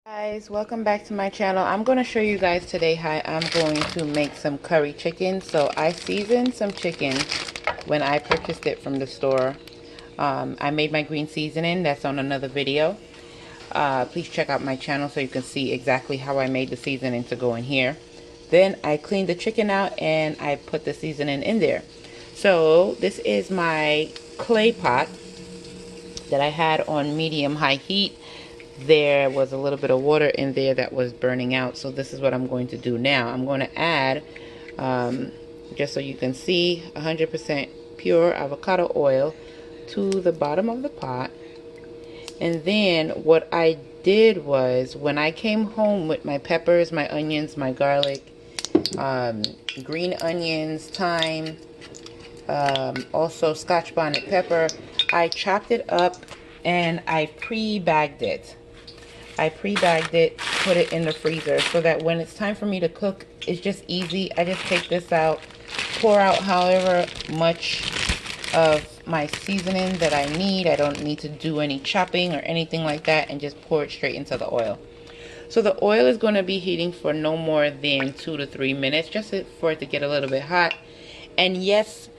Guys, welcome back to my channel. I'm going to show you guys today how I'm going to make some curry chicken. So I seasoned some chicken when I purchased it from the store. I made my green seasoning. That's on another video. Please check out my channel so you can see exactly how I made the seasoning to go in here. Then I cleaned the chicken out and I put the seasoning in there. So this is my clay pot that I had on medium-high heat. There was a little bit of water in there that was burning out, so this is what I'm going to do now. I'm going to add, just so you can see, 100% pure avocado oil to the bottom of the pot. And then what I did was, when I came home with my peppers, my onions, my garlic, green onions, thyme, also scotch bonnet pepper, I chopped it up and I pre-bagged it. I pre-bagged it, put it in the freezer so that when it's time for me to cook, it's just easy. I just take this out, pour out however much of my seasoning that I need. I don't need to do any chopping or anything like that, and just pour it straight into the oil. So the oil is going to be heating for no more than 2 to 3 minutes, just for it to get a little bit hot. And yes,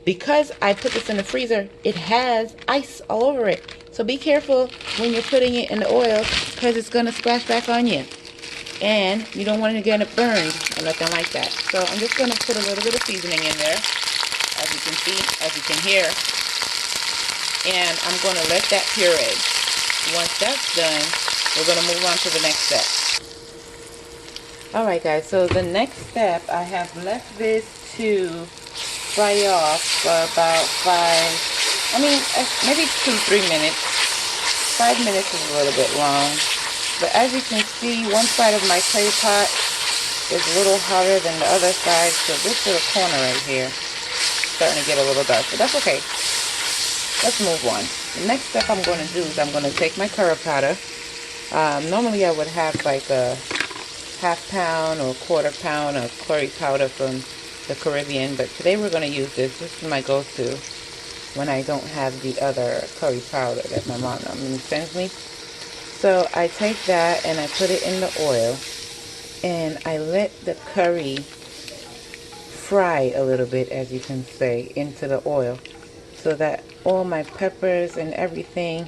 because I put this in the freezer, it has ice all over it. So be careful when you're putting it in the oil, because it's going to splash back on you. And you don't want it to get burned or nothing like that. So I'm just going to put a little bit of seasoning in there, as you can see, as you can hear. And I'm going to let that puree. Once that's done, we're going to move on to the next step. Alright guys, so the next step, I have left this to fry off for about maybe 2-3 minutes. 5 minutes is a little bit long. But as you can see, one side of my clay pot is a little hotter than the other side. So this little corner right here is starting to get a little dark. But that's okay. Let's move on. The next step I'm going to do is I'm going to take my curry powder. Normally I would have like a ½ pound or ¼ pound of curry powder from the Caribbean, but today we're going to use this. This is my go-to when I don't have the other curry powder that my mom sends me. So I take that and I put it in the oil, and I let the curry fry a little bit, as you can say, into the oil, so that all my peppers and everything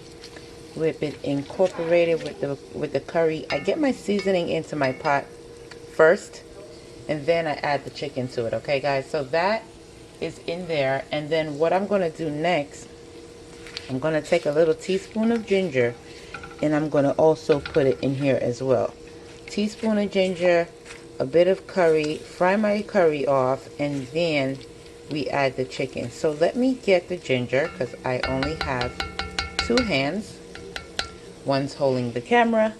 with it incorporated with the curry. I get my seasoning into my pot first, and then I add the chicken to it. Okay guys, so that is in there. And then what I'm going to do next, I'm going to take a little teaspoon of ginger, and I'm going to also put it in here as well. Teaspoon of ginger, a bit of curry, fry my curry off, and then we add the chicken. So let me get the ginger, because I only have 2 hands. One's holding the camera.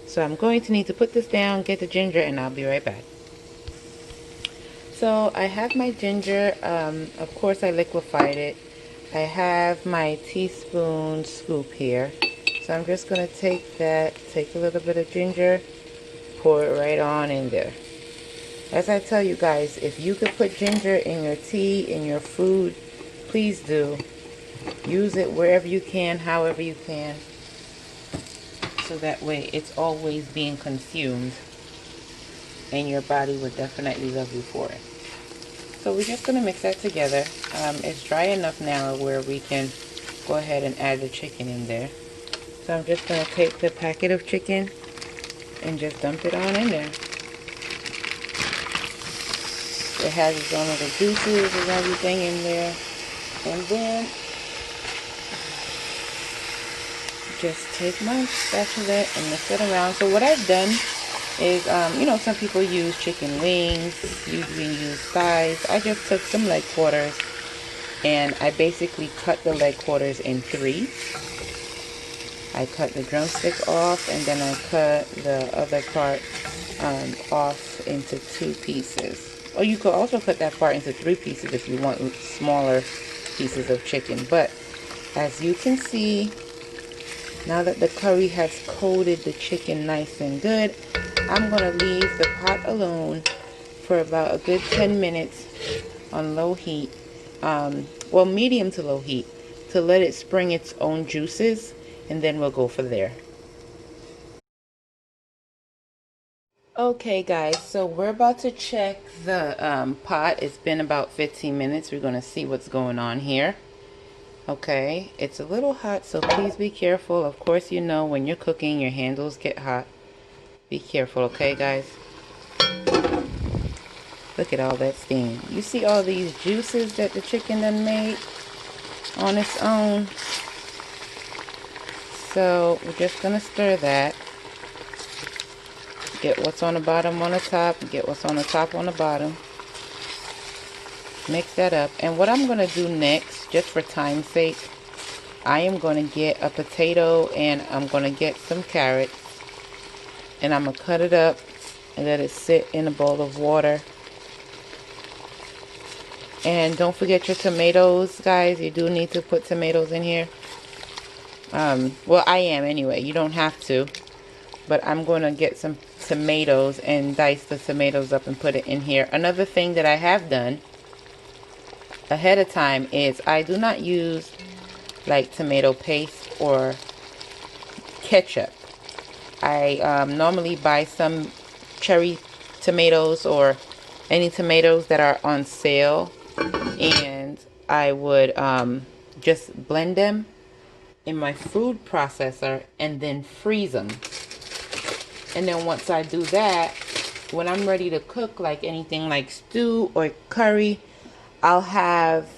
So I'm going to need to put this down, get the ginger, and I'll be right back. So I have my ginger. Of course I liquefied it. I have my teaspoon scoop here. So I'm just going to take that, take a little bit of ginger, pour it right on in there. As I tell you guys, if you could put ginger in your tea, in your food, please do. Use it wherever you can, however you can. So that way it's always being consumed, and your body would definitely love you for it. So we're just going to mix that together. It's dry enough now where we can go ahead and add the chicken in there. So I'm just going to take the packet of chicken and just dump it on in there. It has its own little juices and everything in there. And then just take my spatula and mix it around. So what I've done is, some people use chicken wings, usually use thighs. I just took some leg quarters, and I basically cut the leg quarters in 3. I cut the drumstick off, and then I cut the other part off into 2 pieces. Or you could also cut that part into 3 pieces if you want smaller pieces of chicken. But as you can see, now that the curry has coated the chicken nice and good, I'm going to leave the pot alone for about a good 10 minutes on low heat, well, medium to low heat, to let it spring its own juices, and then we'll go from there. Okay guys, so we're about to check the pot. It's been about 15 minutes. We're going to see what's going on here. Okay, it's a little hot, so please be careful. Of course, you know when you're cooking, your handles get hot. Be careful, okay guys? Look at all that steam. You see all these juices that the chicken done made on its own? So we're just going to stir that. Get what's on the bottom on the top, get what's on the top on the bottom. Mix that up. And what I'm going to do next, just for time's sake, I am going to get a potato and I'm going to get some carrots. And I'm going to cut it up and let it sit in a bowl of water. And don't forget your tomatoes, guys. You do need to put tomatoes in here. Well, I am anyway. You don't have to. But I'm going to get some tomatoes and dice the tomatoes up and put it in here. Another thing that I have done ahead of time is I do not use like tomato paste or ketchup. I normally buy some cherry tomatoes or any tomatoes that are on sale, and I would just blend them in my food processor and then freeze them. And then once I do that, when I'm ready to cook like anything like stew or curry, I'll have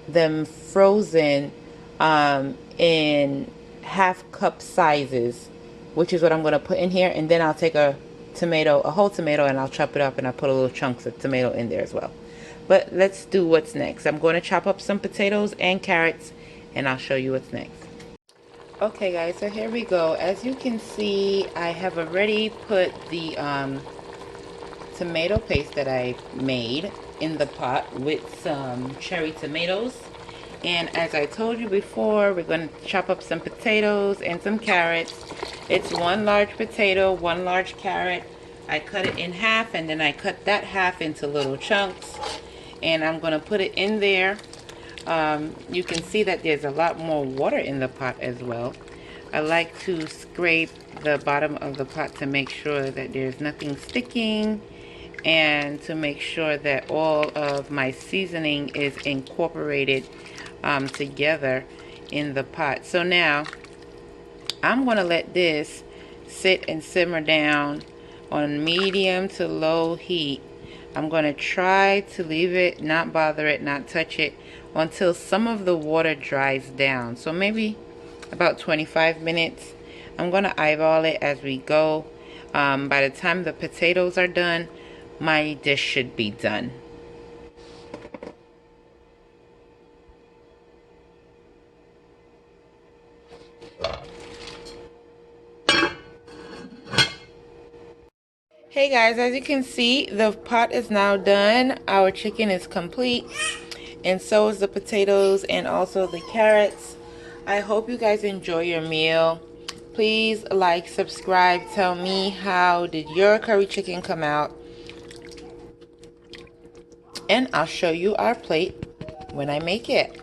them frozen in half cup sizes, which is what I'm going to put in here. And then I'll take a whole tomato, and I'll chop it up and I'll put a little chunks of tomato in there as well. But let's do what's next. I'm going to chop up some potatoes and carrots, and I'll show you what's next. Okay guys, so here we go. As you can see, I have already put the tomato paste that I made in the pot with some cherry tomatoes. And as I told you before, we're going to chop up some potatoes and some carrots. It's one large potato, one large carrot. I cut it in half, and then I cut that half into little chunks. And I'm going to put it in there. You can see that there's a lot more water in the pot as well. I like to scrape the bottom of the pot to make sure that there's nothing sticking, and to make sure that all of my seasoning is incorporated together in the pot. So now I'm going to let this sit and simmer down on medium to low heat. I'm going to try to leave it, not bother it, not touch it until some of the water dries down. So maybe about 25 minutes. I'm going to eyeball it as we go. By the time the potatoes are done, my dish should be done. Hey guys, as you can see, the pot is now done. Our chicken is complete, and so is the potatoes and also the carrots. I hope you guys enjoy your meal. Please like, subscribe, tell me how did your curry chicken come out, and I'll show you our plate when I make it.